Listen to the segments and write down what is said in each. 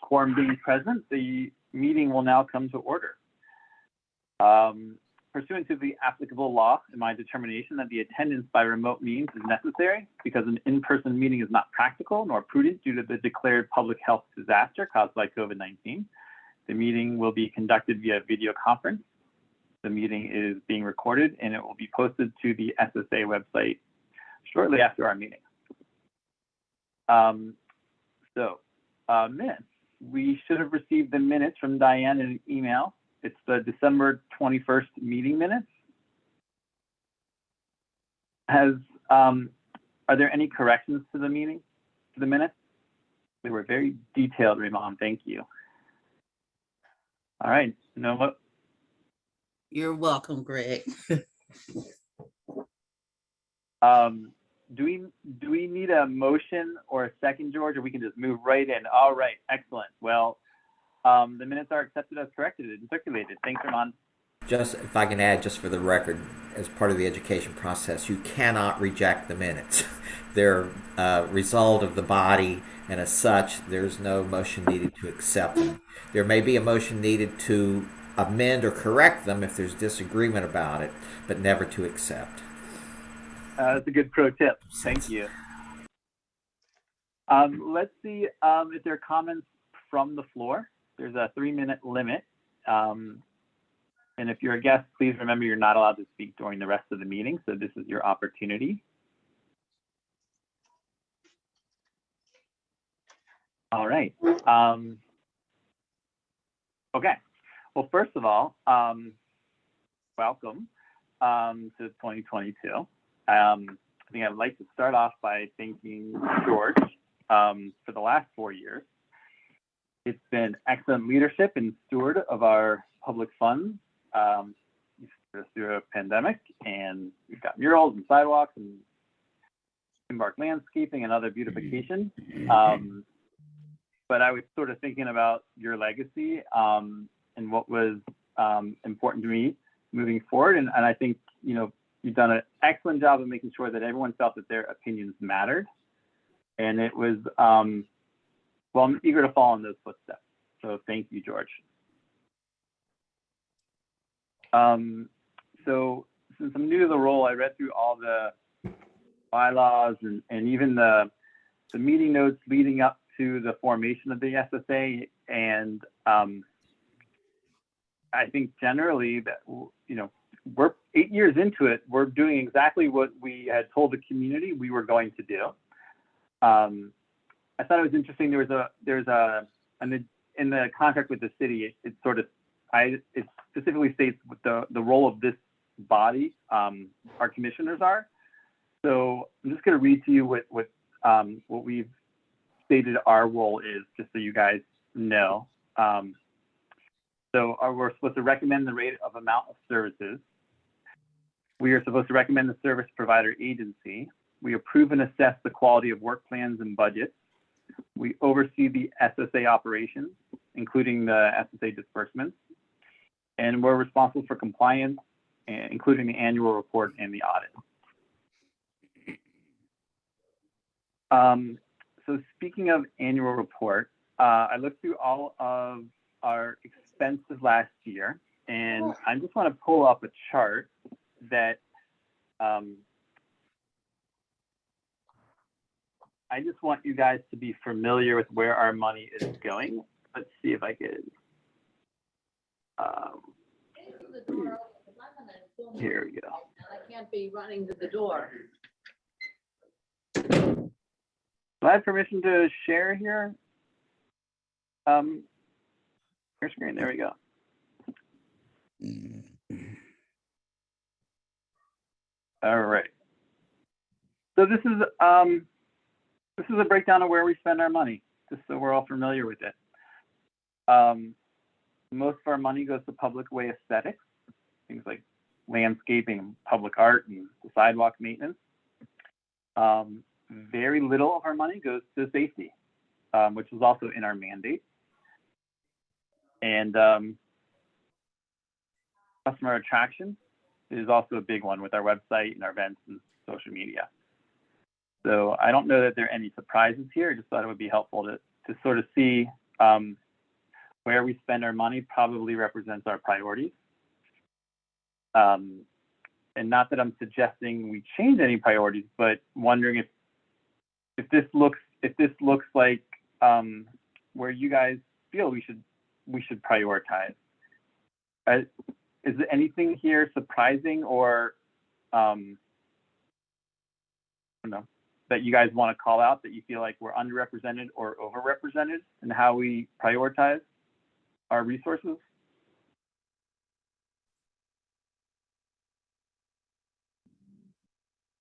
Quorum being present, the meeting will now come to order. Pursuant to the applicable law and my determination that the attendance by remote means is necessary because an in-person meeting is not practical nor prudent due to the declared public health disaster caused by COVID-19, the meeting will be conducted via video conference. The meeting is being recorded and it will be posted to the SSA website shortly after our meeting. Minutes. We should have received the minutes from Diane in an email. It's the December 21st meeting minutes. Are there any corrections to the minutes? They were very detailed, Ramon. Thank you. All right, Nova. You're welcome, Greg. Do we need a motion or a second, George, or we can just move right in? All right, excellent. Well, the minutes are accepted as corrected and circulated. Thanks, Ramon. Just if I can add, just for the record, as part of the education process, you cannot reject the minutes. They're a result of the body, and as such, there's no motion needed to accept them. There may be a motion needed to amend or correct them if there's disagreement about it, but never to accept. That's a good pro tip. Thank you. Let's see if there are comments from the floor. There's a 3-minute limit. And if you're a guest, please remember you're not allowed to speak during the rest of the meeting. So this is your opportunity. All right. Okay. Well, first of all, welcome to 2022. I think I'd like to start off by thanking George for the last 4 years. It's been excellent leadership and steward of our public funds through a pandemic, and we've got murals and sidewalks and embark landscaping and other beautification. But I was sort of thinking about your legacy and what was important to me moving forward, and I think you've done an excellent job of making sure that everyone felt that their opinions mattered. And it was, well, I'm eager to follow in those footsteps. So thank you, George. So since I'm new to the role, I read through all the bylaws and even the meeting notes leading up to the formation of the SSA. And I think generally that, we're 8 years into it. We're doing exactly what we had told the community we were going to do. I thought it was interesting. In the contract with the city, it specifically states what the role of this body, our commissioners are. So I'm just going to read to you what we've stated our role is, just so you guys know. So we're supposed to recommend the rate of amount of services. We are supposed to recommend the service provider agency. We approve and assess the quality of work plans and budgets. We oversee the SSA operations, including the SSA disbursements. And we're responsible for compliance, including the annual report and the audit. So speaking of annual report, I looked through all of our expenses last year, and I just want to pull up a chart that I just want you guys to be familiar with where our money is going. Let's see if I can. Here we go. I can't be running to the door. Do I have permission to share here? Your screen. There we go. All right. So this is a breakdown of where we spend our money, just so we're all familiar with it. Most of our money goes to public way aesthetics, things like landscaping, public art, and sidewalk maintenance. Very little of our money goes to safety, which is also in our mandate. And customer attraction is also a big one with our website and our events and social media. So I don't know that there are any surprises here. I just thought it would be helpful to sort of see Where we spend our money probably represents our priorities. And not that I'm suggesting we change any priorities, but wondering if this looks like where you guys feel we should prioritize. Is there anything here surprising or I don't know, that you guys want to call out that you feel like we're underrepresented or overrepresented in how we prioritize our resources?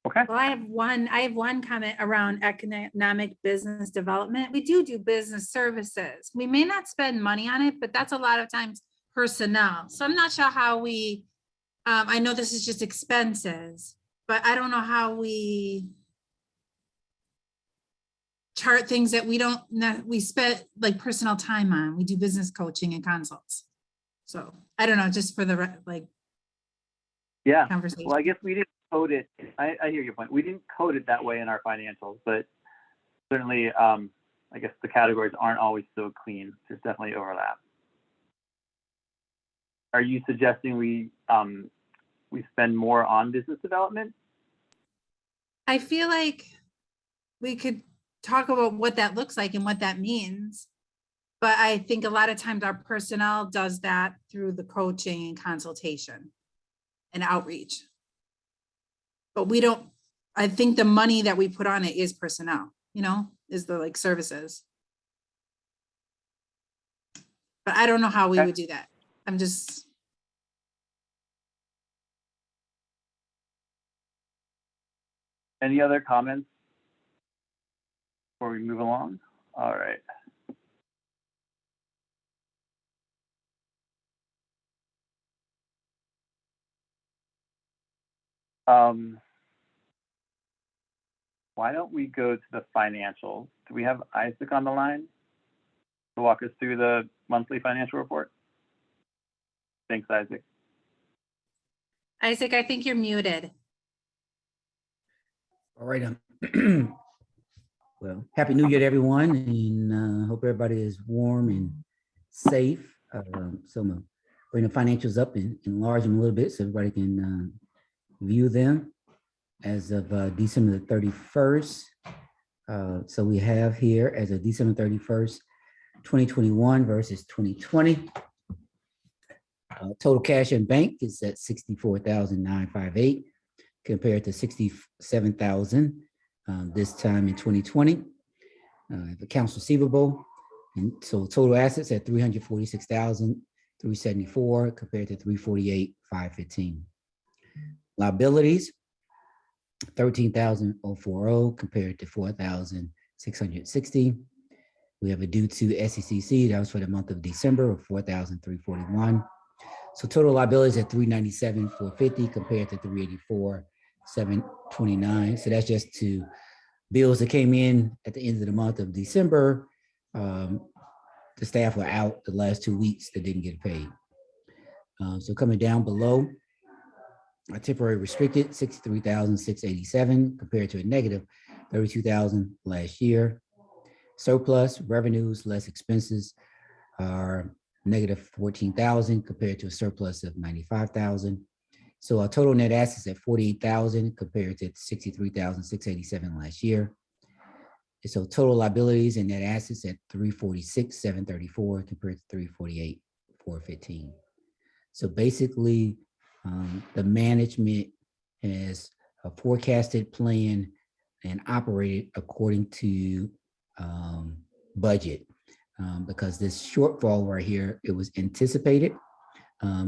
Okay. Well, I have one comment around economic business development. We do business services. We may not spend money on it, but that's a lot of times personnel. So I'm not sure how we, I know this is just expenses, but I don't know how we chart things that we spend like personnel time on. We do business coaching and consults. So I don't know, just for the Yeah. conversation. Well, I guess we didn't code it. I hear your point. We didn't code it that way in our financials, but certainly, I guess the categories aren't always so clean. There's definitely overlap. Are you suggesting we spend more on business development? I feel like we could talk about what that looks like and what that means. But I think a lot of times our personnel does that through the coaching and consultation and outreach. But we don't, I think the money that we put on it is personnel, is the like services. But I don't know how we would do that. I'm just. Any other comments before we move along? All right. Why don't we go to the financials? Do we have Isaac on the line to walk us through the monthly financial report? Thanks, Isaac. Isaac, I think you're muted. All right. Well, Happy New Year to everyone, and hope everybody is warm and safe. So I'm gonna bring the financials up and enlarge them a little bit so everybody can view them as of December the 31st. So we have here as of December 31st, 2021 versus 2020. Total cash in bank is at $64,958 compared to $67,000 this time in 2020. Accounts receivable, and so total assets at $346,374 compared to $348,515. Liabilities, $13,040 compared to $4,660. We have a due to SECC, that was for the month of December, of $4,341. So total liabilities at $397,450 compared to $384,729. So that's just to bills that came in at the end of the month of December. The staff were out the last 2 weeks that didn't get paid. So coming down below, a temporary restricted, $63,687 compared to a negative $32,000 last year. Surplus revenues less expenses are negative $14,000 compared to a surplus of $95,000. So our total net assets at $48,000 compared to $63,687 last year. And so total liabilities and net assets at $346,734 compared to $348,415. So basically, the management has a forecasted plan and operated according to budget. Because this shortfall right here, it was anticipated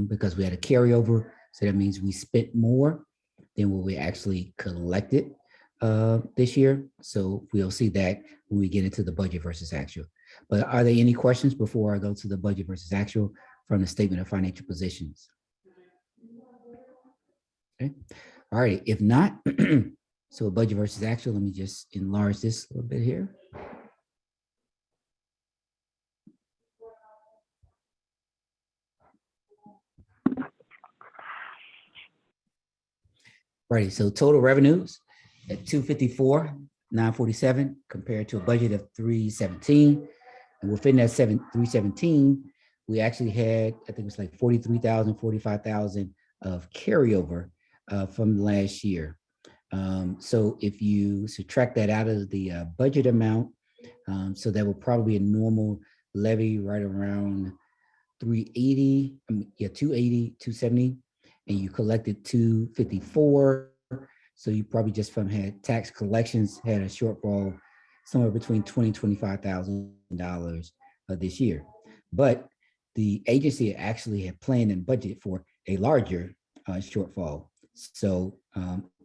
because we had a carryover. So that means we spent more than what we actually collected this year. So we'll see that when we get into the budget versus actual. But are there any questions before I go to the budget versus actual from the statement of financial positions? Okay. All right. If not, so budget versus actual, let me just enlarge this a little bit here. Right, so total revenues at $254,947 compared to a budget of $317. And within that 317, we actually had, I think it was like 43,000, 45,000 of carryover from last year. So if you subtract that out of the budget amount, so that will probably be a normal levy right around 380, 280, 270, and you collected 254. So you probably just from had tax collections had a shortfall somewhere between $20,000-$25,000 this year. But the agency actually had planned and budgeted for a larger shortfall. So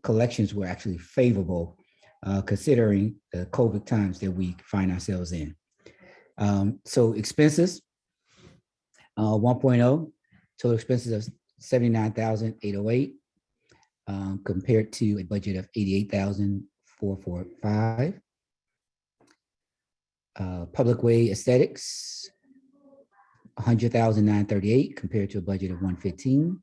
collections were actually favorable considering the COVID times that we find ourselves in. So expenses, 1.0, total expenses of 79,808 compared to a budget of 88,445. Public way aesthetics, 100,938 compared to a budget of 115.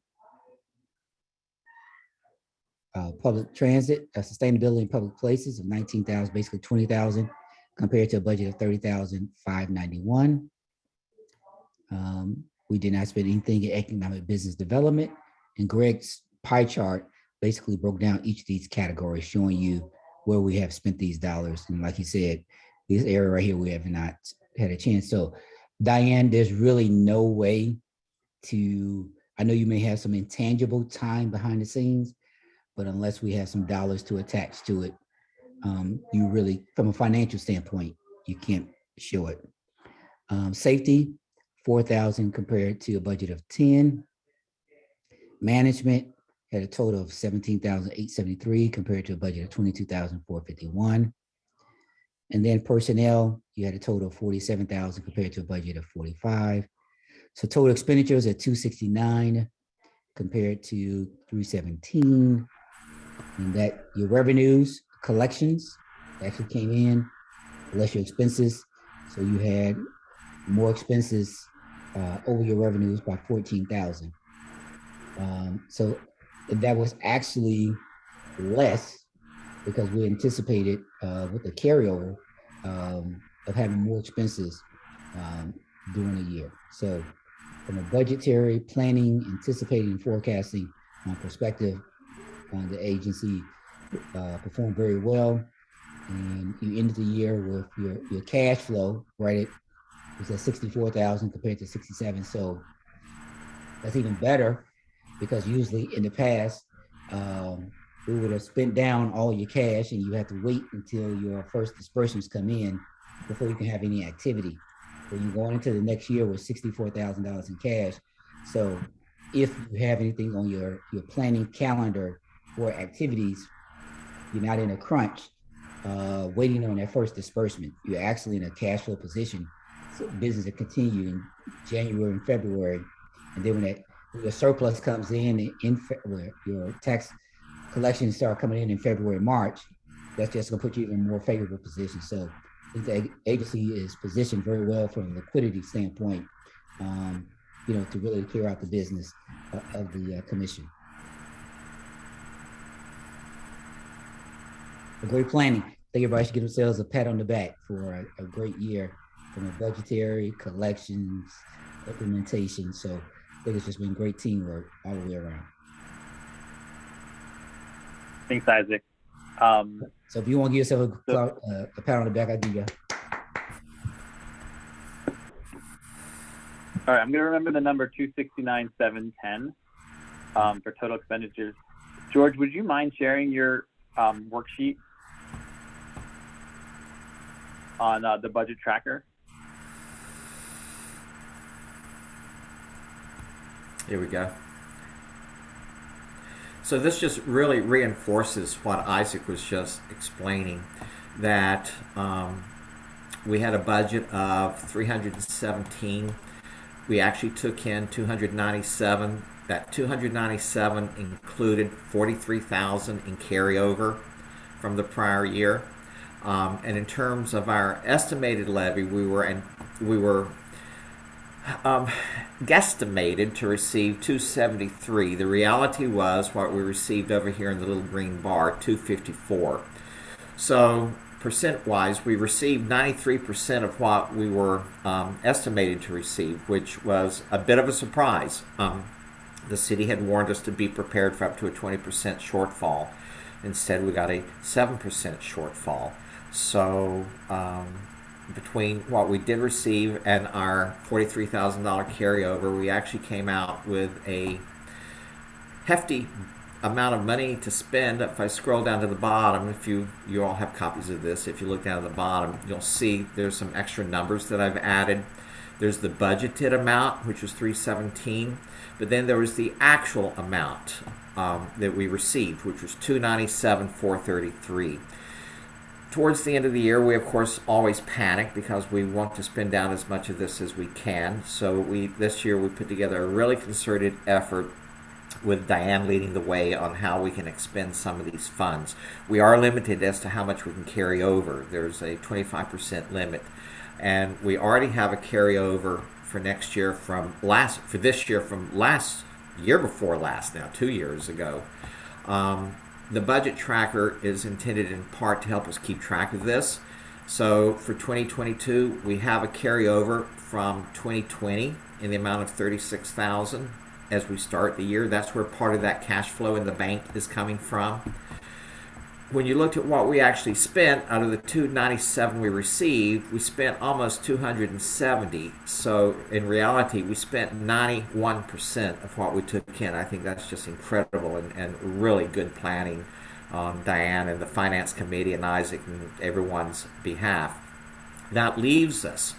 Public transit, sustainability in public places of 19,000, basically 20,000 compared to a budget of 30,591. We did not spend anything in economic business development, and Greg's pie chart basically broke down each of these categories, showing you where we have spent these dollars. And like he said, this area right here, we have not had a chance. So Diane, there's really no way to, I know you may have some intangible time behind the scenes, but unless we have some dollars to attach to it, you really, from a financial standpoint, you can't show it. Safety, 4,000 compared to a budget of 10. Management had a total of 17,873 compared to a budget of 22,451. And then personnel, you had a total of 47,000 compared to a budget of 45. So total expenditures at 269 compared to 317. And that your revenues, collections actually came in less your expenses. So you had more expenses over your revenues by 14,000. So that was actually less because we anticipated with the carryover of having more expenses during the year. So from a budgetary planning, anticipating, and forecasting perspective, the agency performed very well. And you ended the year with your cash flow, right? It was at 64,000 compared to 67. So that's even better because usually in the past, we would have spent down all your cash and you have to wait until your first disbursements come in before you can have any activity. So you're going into the next year with $64,000 in cash. So if you have anything on your planning calendar for activities, you're not in a crunch waiting on that first disbursement. You're actually in a cash flow position. So business will continue in January and February. And then when your surplus comes in where your tax collections start coming in February, March, that's just going to put you in a more favorable position. So I think the agency is positioned very well from a liquidity standpoint, to really clear out the business of the commission. A great planning. I think everybody should give themselves a pat on the back for a great year from a budgetary, collections, implementation. So I think it's just been great teamwork all the way around. Thanks, Isaac. So if you want to give yourself a pat on the back, I'll give you. All right, I'm going to remember the number 269,710 for total expenditures. George, would you mind sharing your worksheet on the budget tracker? Here we go. So this just really reinforces what Isaac was just explaining, that we had a budget of 317. We actually took in 297. That 297 included 43,000 in carryover from the prior year. And in terms of our estimated levy, we were guesstimated to receive 273. The reality was what we received over here in the little green bar, 254. So percent-wise, we received 93% of what we were estimated to receive, which was a bit of a surprise. The city had warned us to be prepared for up to a 20% shortfall. Instead, we got a 7% shortfall. So between what we did receive and our $43,000 carryover, we actually came out with a hefty amount of money to spend. If I scroll down to the bottom, if you all have copies of this, if you look down at the bottom, you'll see there's some extra numbers that I've added. There's the budgeted amount, which was $317, but then there was the actual amount that we received, which was $297,433. Towards the end of the year, we of course always panic because we want to spend down as much of this as we can. So this year we put together a really concerted effort with Diane leading the way on how we can expend some of these funds. We are limited as to how much we can carry over. There's a 25% limit, and we already have a carryover for next year from last year before last, now 2 years ago. The budget tracker is intended in part to help us keep track of this. So for 2022, we have a carryover from 2020 in the amount of $36,000 as we start the year. That's where part of that cash flow in the bank is coming from. When you looked at what we actually spent out of the $297 we received, we spent almost $270. So in reality, we spent 91% of what we took in. I think that's just incredible and really good planning on Diane and the finance committee and Isaac and everyone's behalf. That leaves us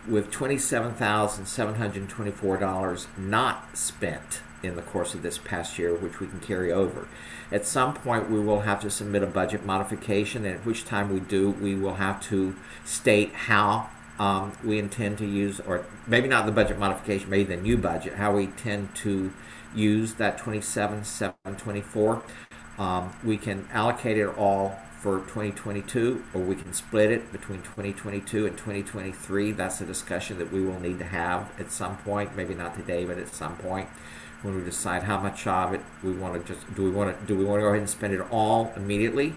with $27,724 not spent in the course of this past year, which we can carry over. At some point, we will have to submit a budget modification, and at which time we do, we will have to state how we intend to use, or maybe not the budget modification, maybe the new budget, how we intend to use that $27,724. We can allocate it all for 2022, or we can split it between 2022 and 2023. That's a discussion that we will need to have at some point, maybe not today, but at some point, when we decide how much of it we want to just do we want to go ahead and spend it all immediately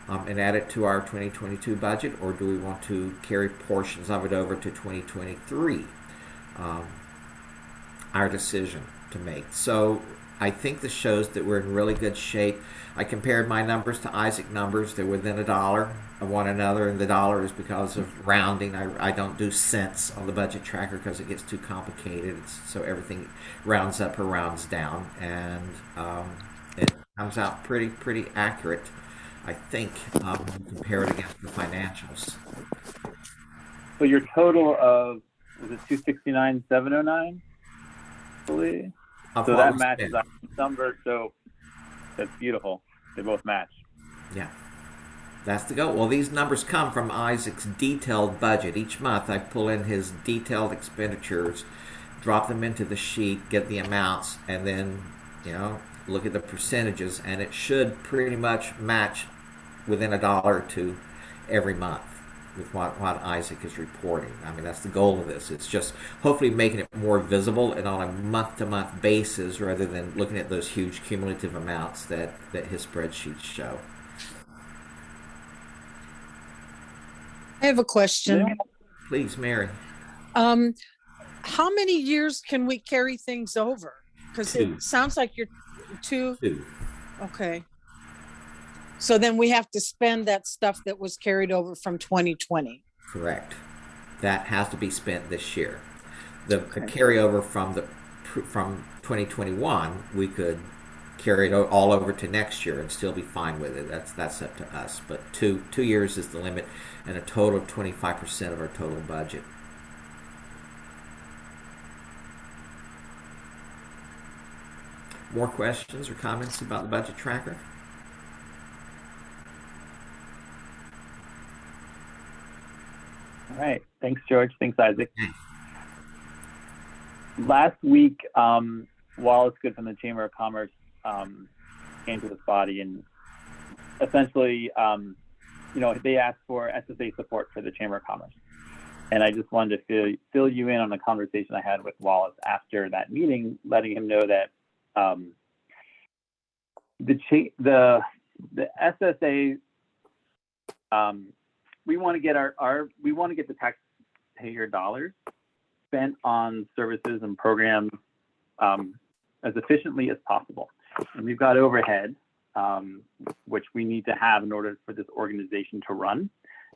and add it to our 2022 budget, or do we want to carry portions of it over to 2023? Our decision to make. So I think this shows that we're in really good shape. I compared my numbers to Isaac numbers. They're within $1 of one another, and the dollar is because of rounding. I don't do cents on the budget tracker because it gets too complicated. So everything rounds up or rounds down, and it comes out pretty accurate, I think, when you compare it against the financials. So your total of, was it 269,709? Believe. So that matches our number. So that's beautiful. They both match. Yeah. That's the goal. Well, these numbers come from Isaac's detailed budget. Each month I pull in his detailed expenditures, drop them into the sheet, get the amounts, and then, look at the percentages, and it should pretty much match within $1 or $2 every month with what Isaac is reporting. I mean, that's the goal of this. It's just hopefully making it more visible and on a month-to-month basis rather than looking at those huge cumulative amounts that his spreadsheets show. I have a question. Please, Mary. How many years can we carry things over? Because it sounds like you're two. Okay. So then we have to spend that stuff that was carried over from 2020. Correct. That has to be spent this year. The carryover from 2021, we could carry it all over to next year and still be fine with it. That's up to us. But two years is the limit, and a total of 25% of our total budget. More questions or comments about the budget tracker? All right. Thanks, George. Thanks, Isaac. Last week, Wallace Good from the Chamber of Commerce came to this body, and essentially, they asked for SSA support for the Chamber of Commerce. And I just wanted to fill you in on the conversation I had with Wallace after that meeting, letting him know that the SSA we want to get we want to get the taxpayer dollars spent on services and programs as efficiently as possible. And we've got overhead, which we need to have in order for this organization to run.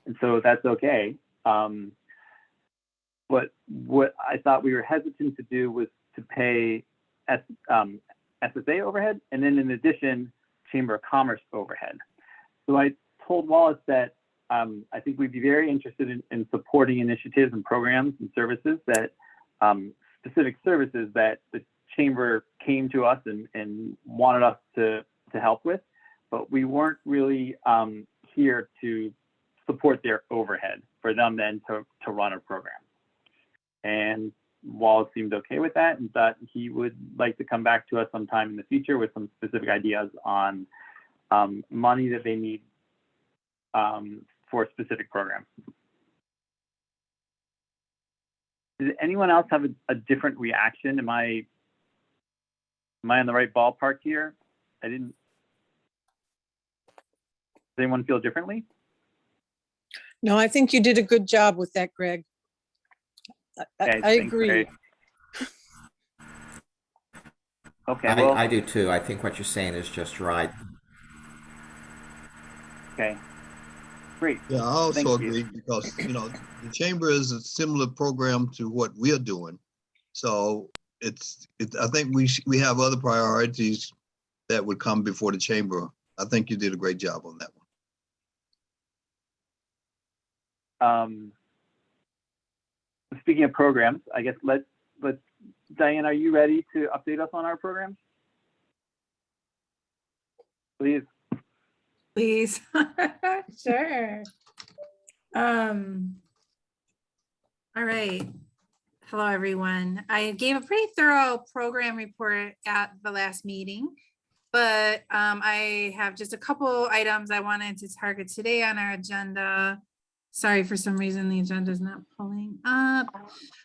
And so that's okay. But what I thought we were hesitant to do was to pay SSA overhead, and then in addition, Chamber of Commerce overhead. So I told Wallace that I think we'd be very interested in supporting initiatives and programs and services that, specific services that the Chamber came to us and wanted us to help with, but we weren't really here to support their overhead for them then to run a program. And Wallace seemed okay with that and thought he would like to come back to us sometime in the future with some specific ideas on money that they need for specific programs. Did anyone else have a different reaction? Am I in the right ballpark here? Does anyone feel differently? No, I think you did a good job with that, Greg. Okay, I thanks, agree. Ray. Okay, well, I do too. I think what you're saying is just right. okay, great. Yeah, I also Thank you. agree because, the chamber is a similar program to what we're doing. So I think we have other priorities that would come before the chamber. I think you did a great job on that one. Speaking of programs, I guess let's Diane, are you ready to update us on our programs? Please. Please. Sure. All right. Hello, everyone. I gave a pretty thorough program report at the last meeting, but I have just a couple items I wanted to target today on our agenda. Sorry, for some reason, the agenda is not pulling up.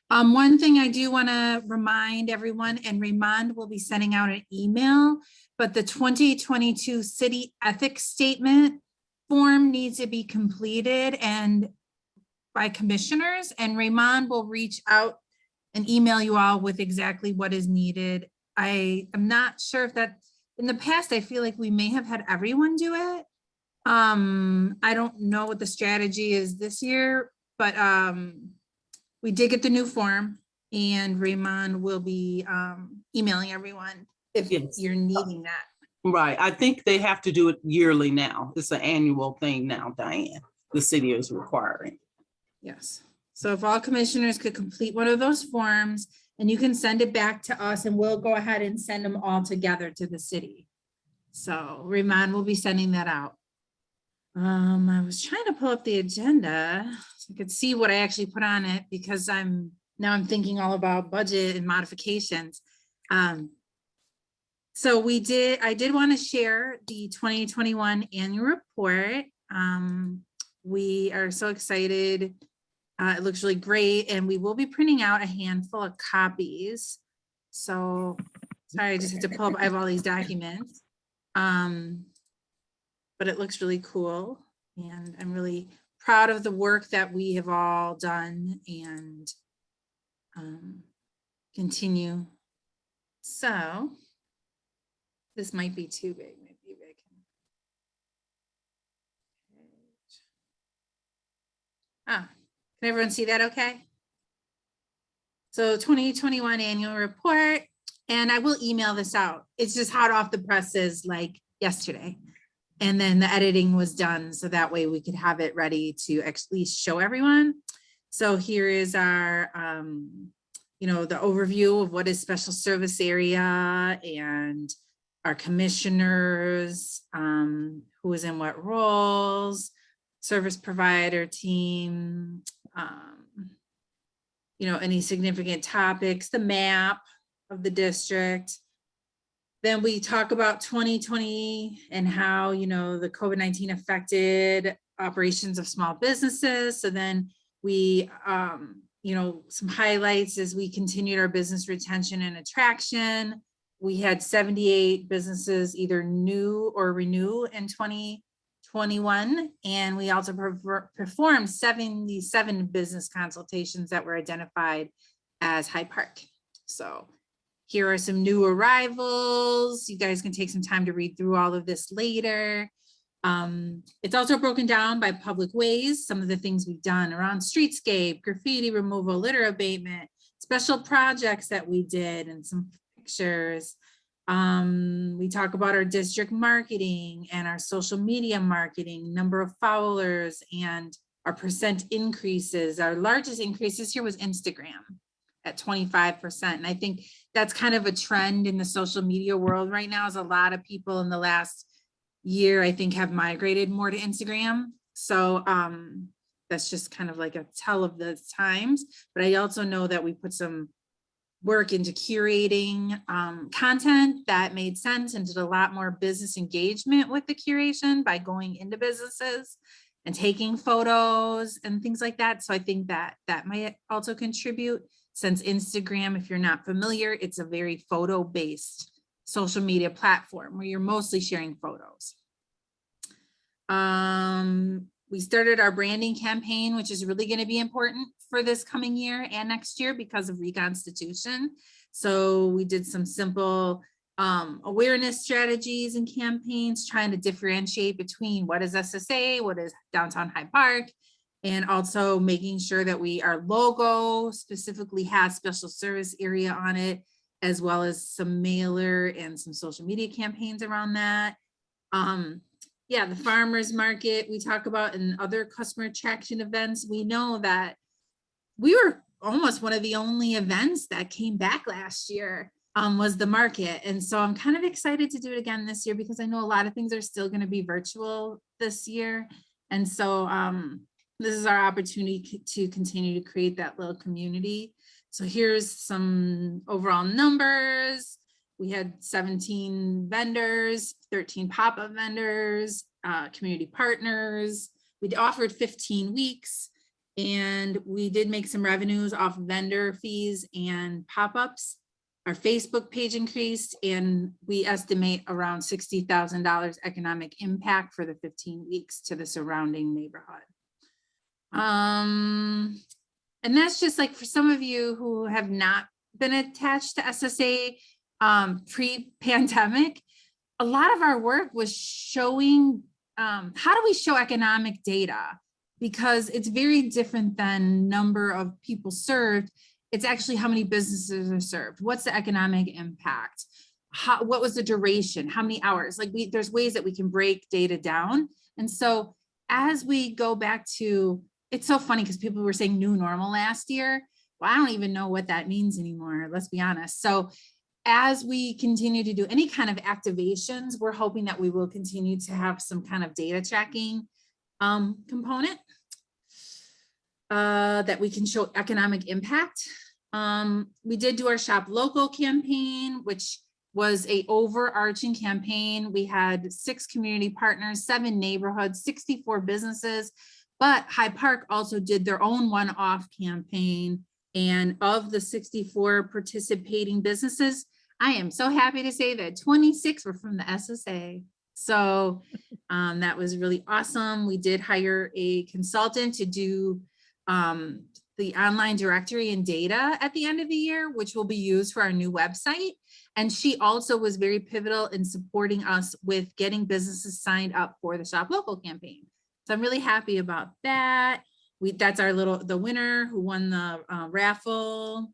One thing I do want to remind everyone, and Raymond will be sending out an email, but the 2022 City Ethics Statement form needs to be completed and by commissioners, and Raymond will reach out and email you all with exactly what is needed. I am not sure if that, in the past, I feel like we may have had everyone do it. I don't know what the strategy is this year, but we did get the new form and Raymond will be emailing everyone if Yes. you're needing that. Right. I think they have to do it yearly now. It's an annual thing now, Diane. The city is requiring. Yes. So if all commissioners could complete one of those forms and you can send it back to us and we'll go ahead and send them all together to the city. So Raymond will be sending that out. I was trying to pull up the agenda so I could see what I actually put on it because I'm thinking all about budget and modifications. So I did want to share the 2021 annual report. We are so excited. It looks really great and we will be printing out a handful of copies. So sorry, I just had to pull up, I have all these documents. But it looks really cool and I'm really proud of the work that we have all done and continue. So this might be too big, maybe I can. Can everyone see that okay? So 2021 annual report, and I will email this out. It's just hot off the presses like yesterday. And then the editing was done so that way we could have it ready to at least show everyone. So here is our, the overview of what is special service area and our commissioners, who is in what roles, service provider team, any significant topics, the map of the district. Then we talk about 2020 and how, the COVID-19 affected operations of small businesses. So then we, some highlights as we continued our business retention and attraction. We had 78 businesses either new or renew in 2020. 21, and we also performed 77 business consultations that were identified as Hyde Park. So here are some new arrivals. You guys can take some time to read through all of this later. It's also broken down by public ways, some of the things we've done around streetscape, graffiti removal, litter abatement, special projects that we did, and some pictures. We talk about our district marketing and our social media marketing, number of followers, and our percent increases. Our largest increases here was Instagram at 25%. And I think that's kind of a trend in the social media world right now, is a lot of people in the last year, I think, have migrated more to Instagram. So that's just kind of like a tell of the times. But I also know that we put some work into curating content that made sense, and did a lot more business engagement with the curation by going into businesses and taking photos and things like that. So I think that that might also contribute, since Instagram, if you're not familiar, it's a very photo-based social media platform where you're mostly sharing photos. We started our branding campaign, which is really going to be important for this coming year and next year because of reconstitution. So we did some simple awareness strategies and campaigns, trying to differentiate between what is SSA, what is Downtown Hyde Park, and also making sure that our logo specifically has special service area on it, as well as some mailer and some social media campaigns around that. Yeah, the farmers market we talk about, and other customer attraction events. We know that we were almost one of the only events that came back last year, was the market. And so I'm kind of excited to do it again this year, because I know a lot of things are still going to be virtual this year. And so this is our opportunity to continue to create that little community. So here's some overall numbers. We had 17 vendors, 13 pop-up vendors, community partners. We offered 15 weeks, and we did make some revenues off vendor fees and pop-ups. Our Facebook page increased, and we estimate around $60,000 economic impact for the 15 weeks to the surrounding neighborhood. And that's just like for some of you who have not been attached to SSA pre-pandemic, a lot of our work was showing how do we show economic data, because it's very different than number of people served. It's actually how many businesses are served. What's the economic impact? What was the duration? How many hours? Like there's ways that we can break data down. And so as we go back to, it's so funny because people were saying new normal last year. Well, I don't even know what that means anymore. Let's be honest. So as we continue to do any kind of activations, we're hoping that we will continue to have some kind of data tracking component that we can show economic impact. We did do our Shop Local campaign, which was a overarching campaign. We had 6 community partners, 7 neighborhoods, 64 businesses, but Hyde Park also did their own one-off campaign. And of the 64 participating businesses, I am so happy to say that 26 were from the SSA. So that was really awesome. We did hire a consultant to do the online directory and data at the end of the year, which will be used for our new website. And she also was very pivotal in supporting us with getting businesses signed up for the Shop Local campaign. So I'm really happy about that. That's the winner who won the raffle.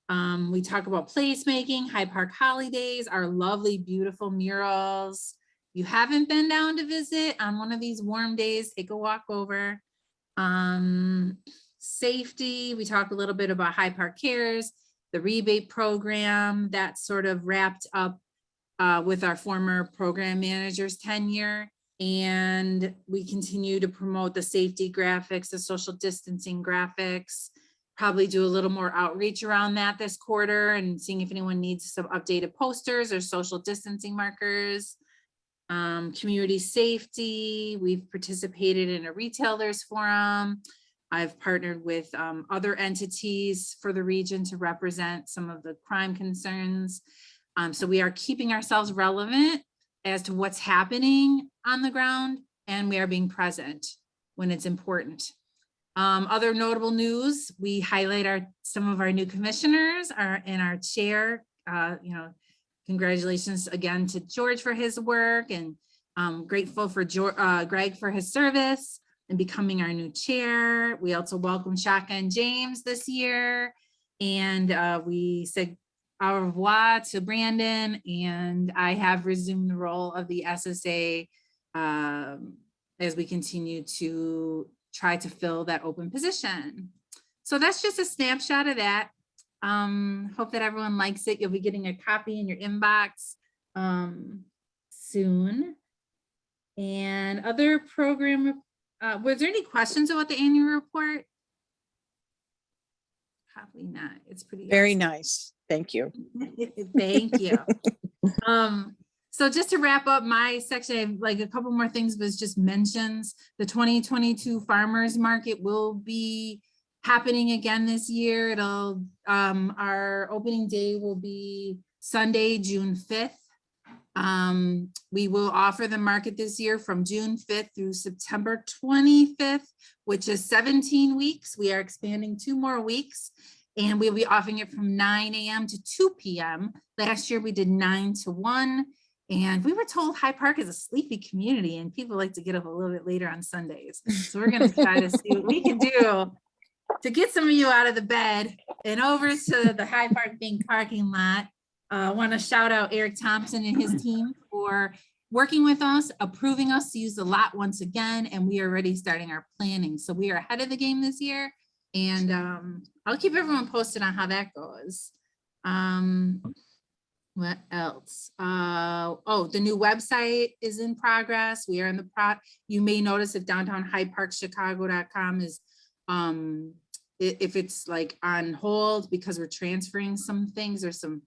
We talk about placemaking, Hyde Park Holidays, our lovely, beautiful murals. If you haven't been down to visit on one of these warm days, take a walk over. Safety, we talk a little bit about Hyde Park Cares, the rebate program that sort of wrapped up with our former program manager's tenure. And we continue to promote the safety graphics, the social distancing graphics, probably do a little more outreach around that this quarter and seeing if anyone needs some updated posters or social distancing markers. Community safety, we've participated in a retailers forum. I've partnered with other entities for the region to represent some of the crime concerns. So we are keeping ourselves relevant as to what's happening on the ground and we are being present when it's important. Other notable news, we highlight some of our new commissioners and our chair. Congratulations again to George for his work, and grateful for Greg for his service and becoming our new chair. We also welcome Shaka and James this year. And we said au revoir to Brandon, and I have resumed the role of the SSA as we continue to try to fill that open position. So that's just a snapshot of that. Hope that everyone likes it. You'll be getting a copy in your inbox soon. And other program, was there any questions about the annual report? Probably not. It's pretty Very awesome. nice. Thank you. Thank you. So just to wrap up my section, like a couple more things was just mentions. The 2022 farmers market will be happening again this year. It'll our opening day will be Sunday, June 5th. We will offer the market this year from June 5th through September 25th, which is 17 weeks. We are expanding 2 more weeks, and we'll be offering it from 9 a.m. to 2 p.m. Last year we did 9 to 1, and we were told Hyde Park is a sleepy community and people like to get up a little bit later on Sundays. So we're going to try to see what we can do to get some of you out of the bed and over to the Hyde Park Bank parking lot. I want to shout out Eric Thompson and his team for working with us, approving us to use the lot once again, and we are already starting our planning. So we are ahead of the game this year, and I'll keep everyone posted on how that goes. What else? Oh, the new website is in progress. We are in the you may notice if downtown hydeparkchicago.com is if it's like on hold because we're transferring some things or some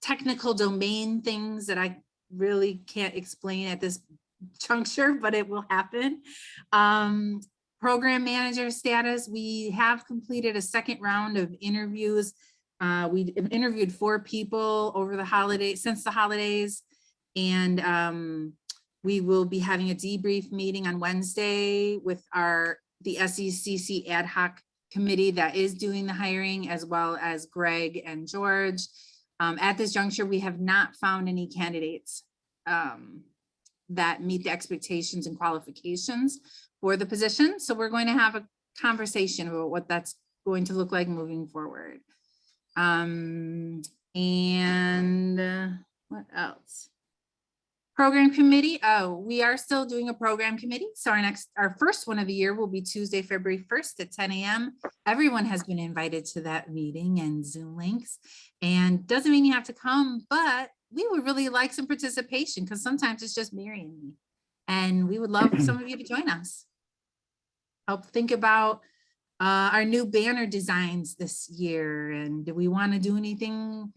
technical domain things that I really can't explain at this juncture, but it will happen. Program manager status, we have completed a second round of interviews. We interviewed 4 people over the holidays, since the holidays, and we will be having a debrief meeting on Wednesday with the SECC ad hoc committee that is doing the hiring, as well as Greg and George. At this juncture, we have not found any candidates that meet the expectations and qualifications for the position. So we're going to have a conversation about what that's going to look like moving forward. What else? Program committee. Oh, we are still doing a program committee. So our first one of the year will be Tuesday, February 1st at 10 a.m. Everyone has been invited to that meeting and Zoom links, and doesn't mean you have to come, but we would really like some participation because sometimes it's just Mary and me, and we would love some of you to join us. Help think about our new banner designs this year, and do we want to do anything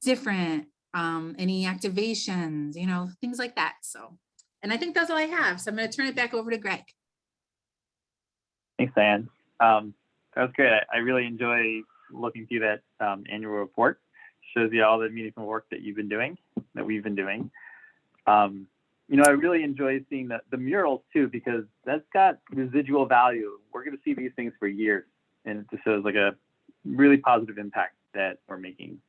different? Any activations, things like that. So, and I think that's all I have. So I'm going to turn it back over to Greg. Thanks, Diane. That was great. I really enjoy looking through that annual report. Shows you all the meaningful work that we've been doing. I really enjoy seeing the murals too, because that's got residual value. We're going to see these things for years, and it just shows like a really positive impact that we're making.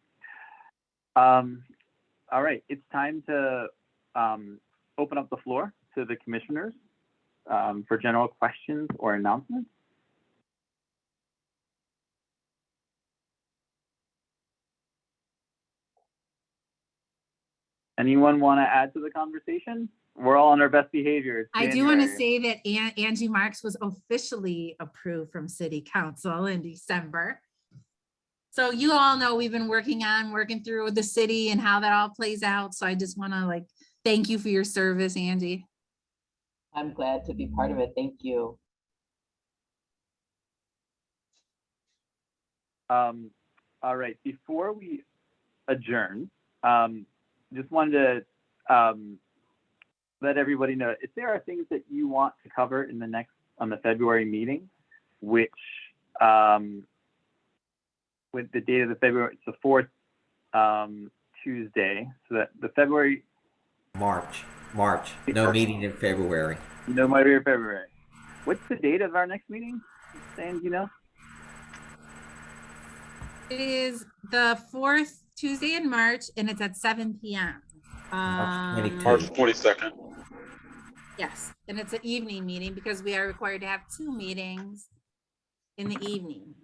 All right, it's time to open up the floor to the commissioners for general questions or announcements. Anyone want to add to the conversation? We're all on our best behavior. It's I do want to January. say that Angie Marks was officially approved from City Council in December. So you all know we've been working through with the city and how that all plays out. So I just want to thank you for your service, Angie. I'm glad to be part of it. Thank you. All right, before we adjourn, just wanted to let everybody know if there are things that you want to cover in on the February meeting, which with the date of the February, it's the 4th Tuesday, so that the February. March. No meeting in February. No Motivator February. What's the date of our next meeting? Sam, you know? It is the fourth Tuesday in March and it's at 7 p.m. March 22. March 22nd. Yes, and it's an evening meeting because we are required to have 2 meetings in the evening.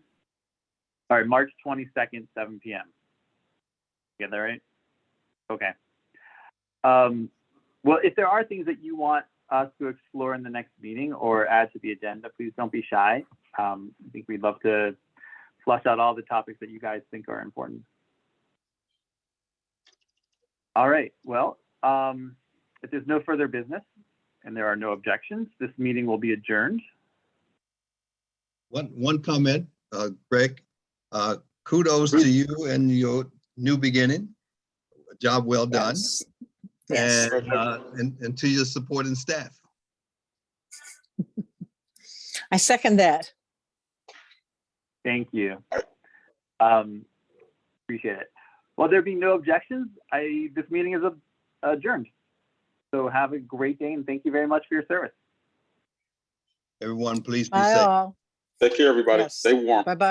All right, March 22nd, 7 p.m. Get that right? Okay. Well, if there are things that you want us to explore in the next meeting or add to the agenda, please don't be shy. I think we'd love to flush out all the topics that you guys think are important. All right, well, if there's no further business and there are no objections, this meeting will be adjourned. One comment, Greg, kudos to you and your new beginning. Job well done. Yes. Yes. And to your supporting staff. I second that. Thank you. Appreciate it. Well, there being no objections, this meeting is adjourned. So have a great day and thank you very much for your service. Everyone, please be Bye safe. all. Take care, everybody. Yes. Stay warm. Bye-bye.